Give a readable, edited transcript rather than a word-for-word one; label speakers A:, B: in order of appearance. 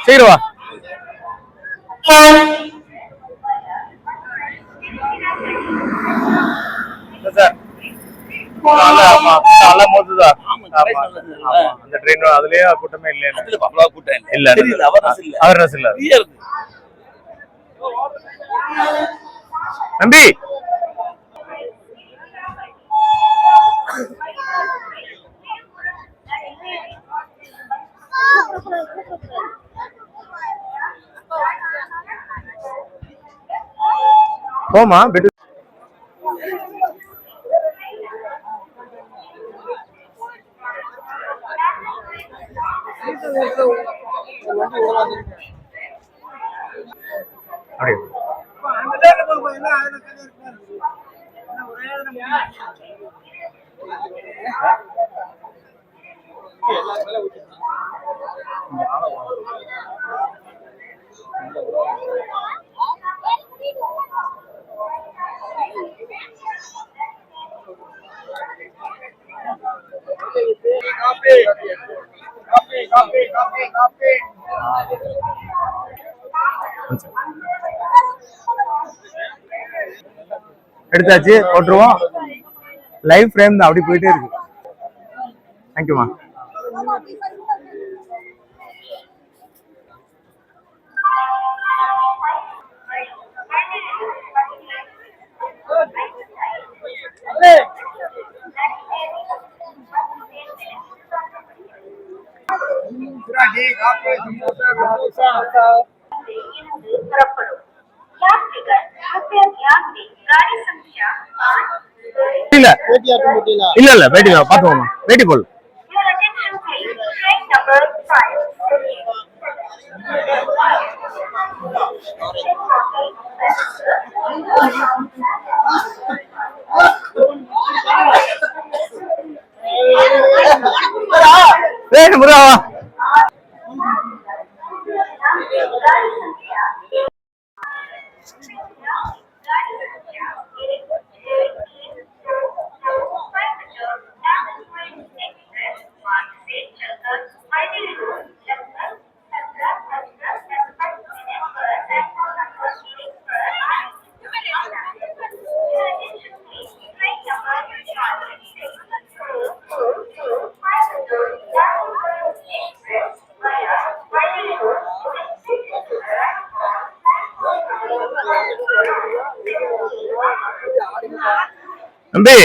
A: சீக்கிரம் வா. சார் நல்லா மோதுதா? அந்த ட்ரெயின் அதுலயே கூட்டமே இல்ல. கூட்டம் இல்ல, அவர்னஸ் இல்ல. நம்பி போமா பெட்டு. எடுத்தாச்சு, போட்டுருவோம். லைவ் ஃப்ரேம் தான், அப்படி போயிட்டே இருக்கு. தேங்க்யூமா. இல்ல இல்ல பேட்டி பாத்துவோமா, பேட்டி போல். முருகாவா நம்பி?